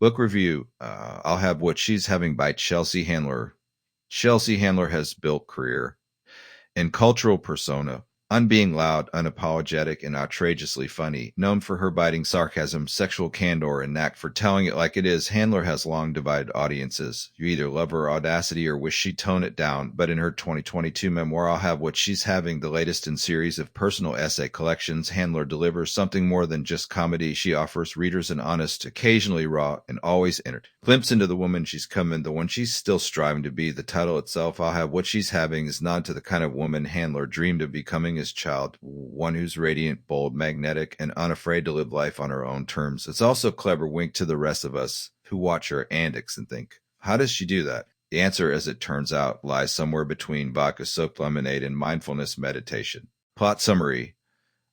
Book review. I'll have What She's Having by Chelsea Handler. Chelsea Handler has built career and cultural persona on being loud, unapologetic, and outrageously funny. Known for her biting sarcasm, sexual candor, and knack for telling it like it is, Handler has long divided audiences. You either love her audacity or wish she'd tone it down, but in her 2022 memoir, I'll Have What She's Having, the latest in series of personal essay collections, Handler delivers something more than just comedy. She offers readers an honest, occasionally raw, and always entered glimpse into the woman she's come the one she's still striving to be. The title itself, I'll Have What She's Having, is nod to the kind of woman Handler dreamed of becoming as child, one who's radiant, bold, magnetic, and unafraid to live life on her own terms. It's also a clever wink to the rest of us who watch her antics and think, how does she do that? The answer, as it turns out, lies somewhere between vodka-soaked lemonade and mindfulness meditation. Plot summary.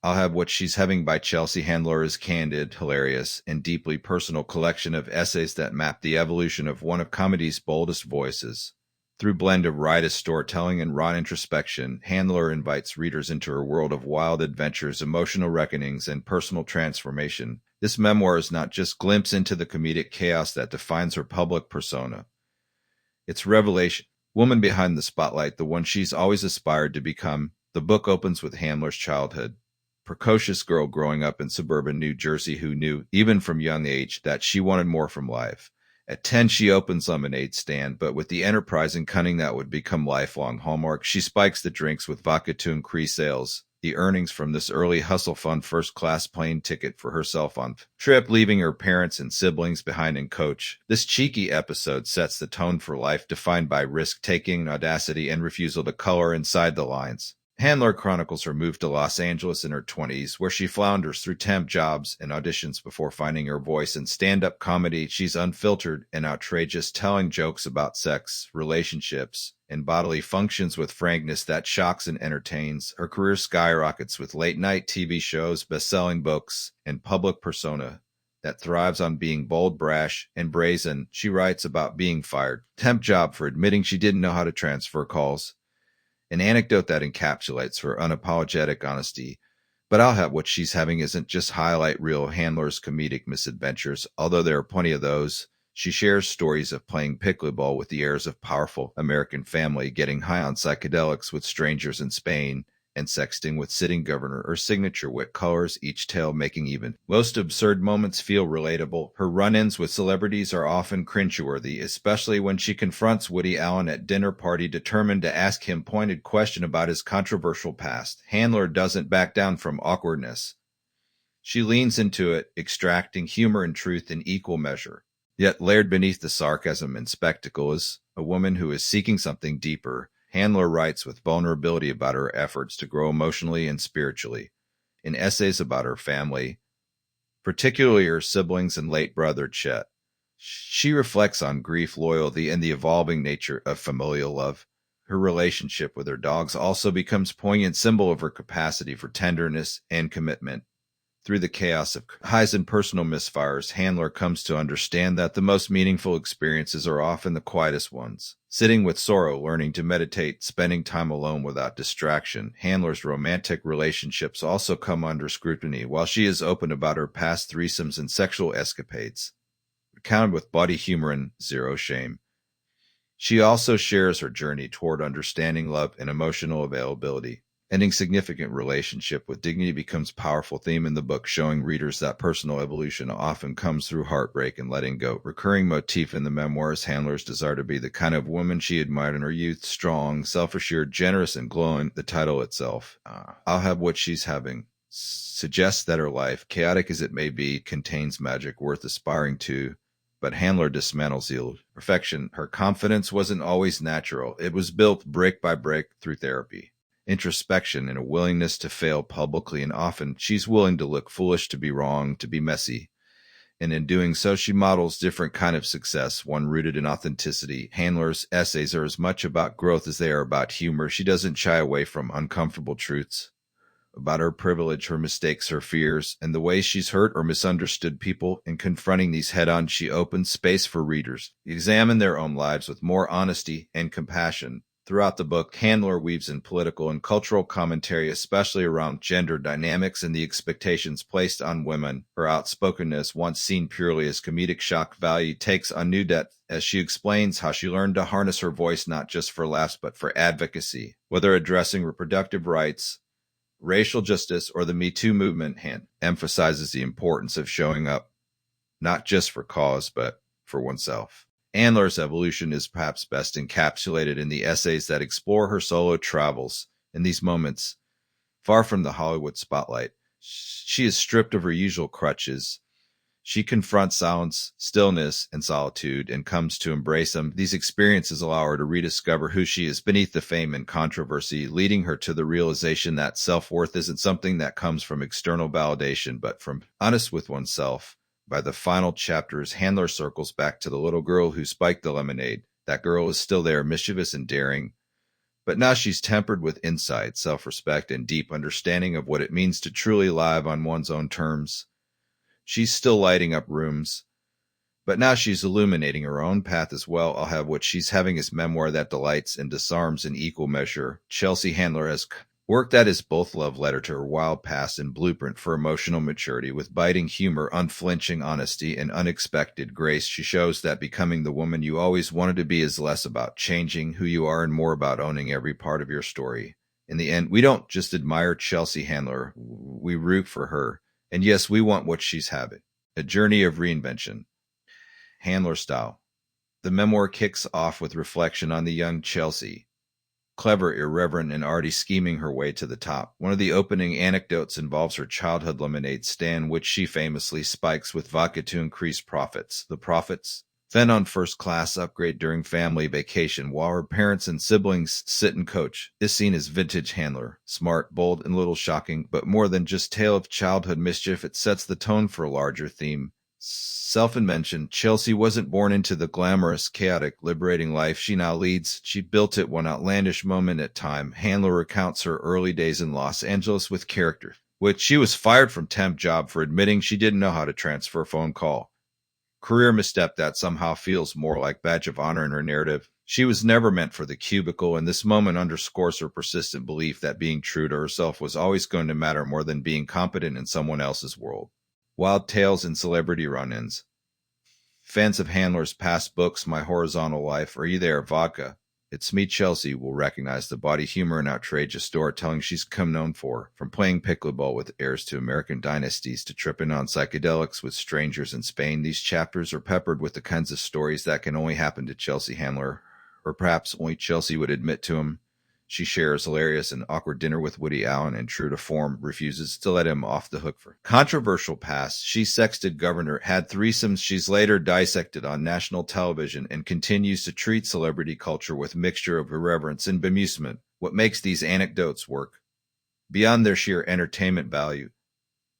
I'll Have What She's Having by Chelsea Handler is candid, hilarious, and deeply personal collection of essays that map the evolution of one of comedy's boldest voices. Through blend of riotous storytelling and raw introspection, Handler invites readers into her world of wild adventures, emotional reckonings, and personal transformation. This memoir is not just a glimpse into the comedic chaos that defines her public persona. It's revelation, woman behind the spotlight, the one she's always aspired to become. The book opens with Handler's childhood. Precocious girl growing up in suburban New Jersey who knew, even from young age, that she wanted more from life. At 10, she opens lemonade stand, but with the enterprise and cunning that would become lifelong hallmark, she spikes the drinks with vodka to increase sales. The earnings from this early hustle fund first-class plane ticket for herself on trip, leaving her parents and siblings behind in coach. This cheeky episode sets the tone for life, defined by risk-taking, audacity, and refusal to color inside the lines. Handler chronicles her move to Los Angeles in her 20s, where she flounders through temp jobs and auditions before finding her voice in stand-up comedy. She's unfiltered and outrageous, telling jokes about sex, relationships, and bodily functions with frankness that shocks and entertains. Her career skyrockets with late-night TV shows, best-selling books, and public persona that thrives on being bold, brash, and brazen. She writes about being fired, temp job for admitting she didn't know how to transfer calls, an anecdote that encapsulates her unapologetic honesty. But I'll Have What She's Having isn't just highlight real Handler's comedic misadventures, although there are plenty of those. She shares stories of playing pickleball with the heirs of powerful American family, getting high on psychedelics with strangers in Spain, and sexting with sitting governor. Her signature wit colors each tale, making even most absurd moments feel relatable. Her run-ins with celebrities are often cringeworthy, especially when she confronts Woody Allen at dinner party, determined to ask him pointed question about his controversial past. Handler doesn't back down from awkwardness. She leans into it, extracting humor and truth in equal measure. Yet layered beneath the sarcasm and spectacle is a woman who is seeking something deeper. Handler writes with vulnerability about her efforts to grow emotionally and spiritually. In essays about her family, particularly her siblings and late brother Chet, she reflects on grief, loyalty, and the evolving nature of familial love. Her relationship with her dogs also becomes a poignant symbol of her capacity for tenderness and commitment. Through the chaos of highs and personal misfires, Handler comes to understand that the most meaningful experiences are often the quietest ones. Sitting with sorrow, learning to meditate, spending time alone without distraction. Handler's romantic relationships also come under scrutiny, while she is open about her past threesomes and sexual escapades, recounted with body humor and zero shame. She also shares her journey toward understanding love and emotional availability. Ending significant relationship with dignity becomes a powerful theme in the book, showing readers that personal evolution often comes through heartbreak and letting go. Recurring motif in the memoirs, Handler's desire to be the kind of woman she admired in her youth, strong, self-assured, generous, and glowing. The title itself, I'll Have What She's Having, suggests that her life, chaotic as it may be, contains magic worth aspiring to. But Handler dismantles the perfection. Her confidence wasn't always natural. It was built brick by brick through therapy, introspection, and a willingness to fail publicly, and often she's willing to look foolish, to be wrong, to be messy. And in doing so, she models different kind of success, one rooted in authenticity. Handler's essays are as much about growth as they are about humor. She doesn't shy away from uncomfortable truths about her privilege, her mistakes, her fears, and the ways she's hurt or misunderstood people. In confronting these head-on, she opens space for readers to examine their own lives with more honesty and compassion. Throughout the book, Handler weaves in political and cultural commentary, especially around gender dynamics and the expectations placed on women. Her outspokenness, once seen purely as comedic shock value, takes on new depth as she explains how she learned to harness her voice not just for laughs but for advocacy. Whether addressing reproductive rights, racial justice, or the Me Too movement, Hand emphasizes the importance of showing up, not just for cause, but for oneself. Handler's evolution is perhaps best encapsulated in the essays that explore her solo travels. In these moments, far from the Hollywood spotlight, she is stripped of her usual crutches. She confronts silence, stillness, and solitude and comes to embrace them. These experiences allow her to rediscover who she is beneath the fame and controversy, leading her to the realization that self-worth isn't something that comes from external validation, but from honest with oneself. By the final chapters, Handler circles back to the little girl who spiked the lemonade. That girl is still there, mischievous and daring, but now she's tempered with insight, self-respect, and deep understanding of what it means to truly live on one's own terms. She's still lighting up rooms, but now she's illuminating her own path as well. I'll have what she's having is memoir that delights and disarms in equal measure. Chelsea Handler has work that is both love letter to her wild past and blueprint for emotional maturity. With biting humor, unflinching honesty, and unexpected grace, she shows that becoming the woman you always wanted to be is less about changing who you are and more about owning every part of your story. In the end, we don't just admire Chelsea Handler, we root for her. And yes, we want what she's having. A journey of reinvention. Handler style. The memoir kicks off with reflection on the young Chelsea. Clever, irreverent, and already scheming her way to the top. One of the opening anecdotes involves her childhood lemonade stand, which she famously spikes with vodka to increase profits. The profits? Fed on first-class upgrade during family vacation, while her parents and siblings sit and coach. Is seen as vintage Handler. Smart, bold, and a little shocking, but more than just tale of childhood mischief, it sets the tone for a larger theme. Self-invention. Chelsea wasn't born into the glamorous, chaotic, liberating life she now leads. She built it one outlandish moment at a time. Handler recounts her early days in Los Angeles with character, which she was fired from temp job for admitting she didn't know how to transfer a phone call. Career misstep that somehow feels more like badge of honor in her narrative. She was never meant for the cubicle, and this moment underscores her persistent belief that being true to herself was always going to matter more than being competent in someone else's world. Wild tales and celebrity run-ins. Fans of Handler's past books, My Horizontal Life, Are You There, Vodka? It's Me, Chelsea will recognize the body humor and outrageous storytelling she's come known for, from playing pickleball with heirs to American dynasties to tripping on psychedelics with strangers in Spain. These chapters are peppered with the kinds of stories that can only happen to Chelsea Handler, or perhaps only Chelsea would admit to him. She shares hilarious and awkward dinner with Woody Allen and, true to form, refuses to let him off the hook for controversial past. She sexted governor, had threesomes she's later dissected on national television, and continues to treat celebrity culture with mixture of irreverence and bemusement. What makes these anecdotes work, beyond their sheer entertainment value,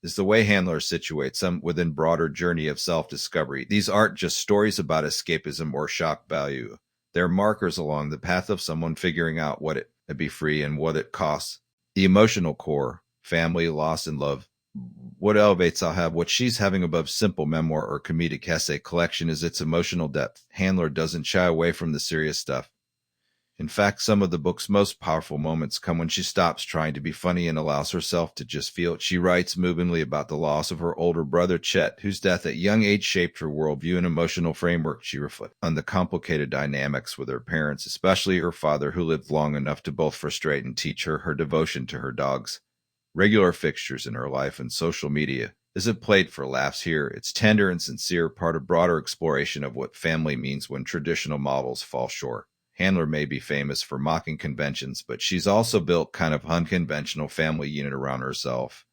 is the way Handler situates them within broader journey of self-discovery. These aren't just stories about escapism or shock value. They're markers along the path of someone figuring out what it to be free and what it costs. The emotional core, family, loss, and love. What elevates I'll have what she's having above simple memoir or comedic essay collection is its emotional depth. Handler doesn't shy away from the serious stuff. In fact, some of the book's most powerful moments come when she stops trying to be funny and allows herself to just feel it. She writes movingly about the loss of her older brother, Chet, whose death at young age shaped her worldview and emotional framework. She reflects on the complicated dynamics with her parents, especially her father, who lived long enough to both frustrate and teach her her devotion to her dogs. Regular fixtures in her life and social media. Isn't played for laughs here. It's tender and sincere, part of broader exploration of what family means when traditional models fall short. Handler may be famous for mocking conventions, but she's also built kind of unconventional family unit around herself.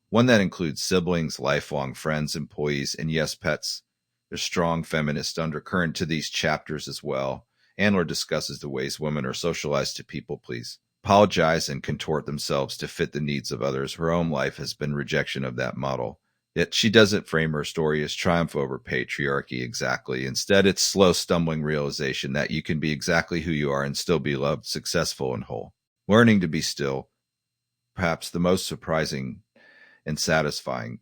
One that includes siblings, lifelong friends, employees, and yes, pets. There's strong feminist undercurrent to these chapters as well. Handler discusses the ways women are socialized to people please, apologize, and contort themselves to fit the needs of others. Her own life has been rejection of that model. Yet she doesn't frame her story as triumph over patriarchy exactly. Instead, it's slow, stumbling realization that you can be exactly who you are and still be loved, successful, and whole. Learning to be still, perhaps the most surprising and satisfying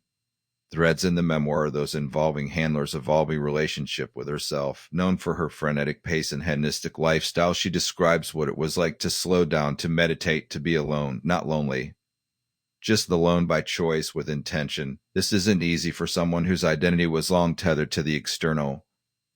Threads in the memoir are those involving Handler's evolving relationship with herself. Known for her frenetic pace and hedonistic lifestyle, she describes what it was like to slow down, to meditate, to be alone, not lonely. Just alone by choice with intention. This isn't easy for someone whose identity was long tethered to the external,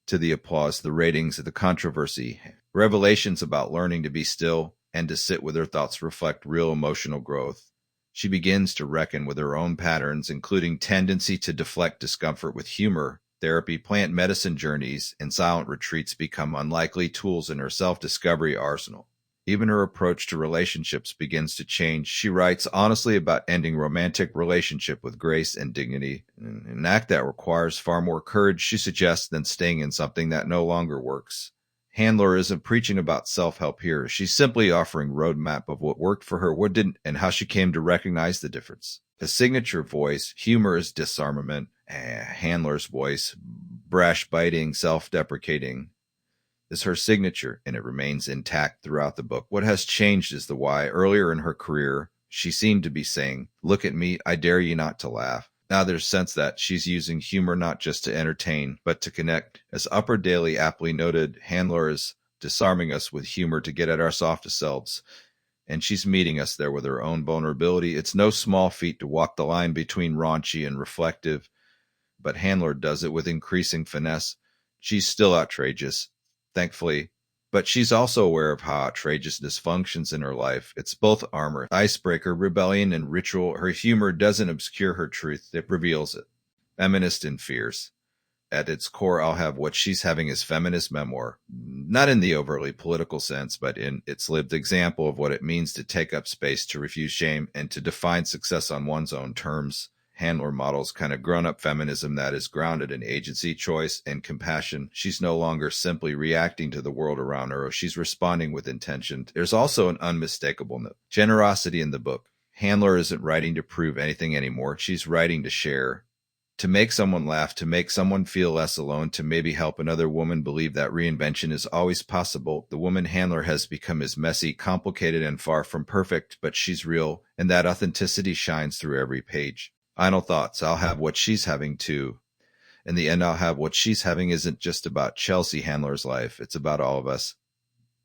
to the applause, the ratings, the controversy. Revelations about learning to be still and to sit with her thoughts reflect real emotional growth. She begins to reckon with her own patterns, including tendency to deflect discomfort with humor. Therapy, plant medicine journeys, and silent retreats become unlikely tools in her self-discovery arsenal. Even her approach to relationships begins to change. She writes honestly about ending romantic relationship with grace and dignity, an act that requires far more courage, she suggests, than staying in something that no longer works. Handler isn't preaching about self-help here. She's simply offering a roadmap of what worked for her, what didn't, and how she came to recognize the difference. A signature voice, humor is disarmament. Handler's voice, brash, biting, self-deprecating, is her signature, and it remains intact throughout the book. What has changed is the why. Earlier in her career, she seemed to be saying, "Look at me, I dare you not to laugh." Now there's sense that she's using humor not just to entertain, but to connect. As Upper Daily aptly noted, Handler is disarming us with humor to get at our softest selves, and she's meeting us there with her own vulnerability. It's no small feat to walk the line between raunchy and reflective, but Handler does it with increasing finesse. She's still outrageous, thankfully, but she's also aware of how outrageousness functions in her life. It's both armor, icebreaker, rebellion, and ritual. Her humor doesn't obscure her truth, it reveals it. Feminist and fierce. At its core, I'll Have What She's Having is feminist memoir, not in the overtly political sense, but in its lived example of what it means to take up space, to refuse shame, and to define success on one's own terms. Handler models kind of grown-up feminism that is grounded in agency, choice, and compassion. She's no longer simply reacting to the world around her. She's responding with intention. There's also an unmistakable generosity in the book. Handler isn't writing to prove anything anymore. She's writing to share, to make someone laugh, to make someone feel less alone, to maybe help another woman believe that reinvention is always possible. The woman Handler has become is messy, complicated, and far from perfect, but she's real, and that authenticity shines through every page. Final thoughts. I'll have what she's having too. In the end, I'll have what she's having isn't just about Chelsea Handler's life. It's about all of us.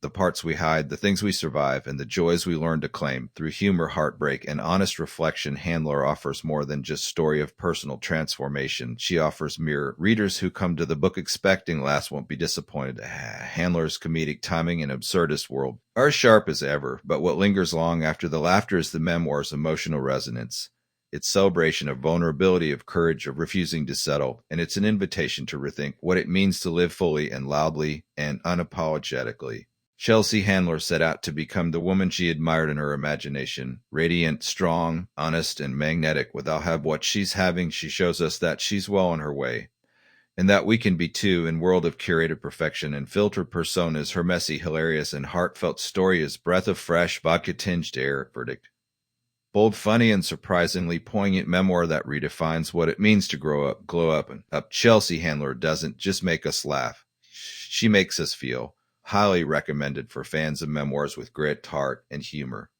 The parts we hide, the things we survive, and the joys we learn to claim. Through humor, heartbreak, and honest reflection, Handler offers more than just story of personal transformation. She offers mirror. Readers who come to the book expecting laughs won't be disappointed. Handler's comedic timing and absurdist world are sharp as ever, but what lingers long after the laughter is the memoir's emotional resonance. Its celebration of vulnerability, of courage, of refusing to settle, and it's an invitation to rethink what it means to live fully and loudly and unapologetically. Chelsea Handler set out to become the woman she admired in her imagination. Radiant, strong, honest, and magnetic. With I'll Have What She's Having, she shows us that she's well on her way, and that we can be too. In world of curated perfection and filtered personas, her messy, hilarious, and heartfelt story is breath of fresh, vodka-tinged air. Verdict. Bold, funny, and surprisingly poignant memoir that redefines what it means to grow up, glow up, and up. Chelsea Handler doesn't just make us laugh. She makes us feel. Highly recommended for fans of memoirs with grit, heart, and humor.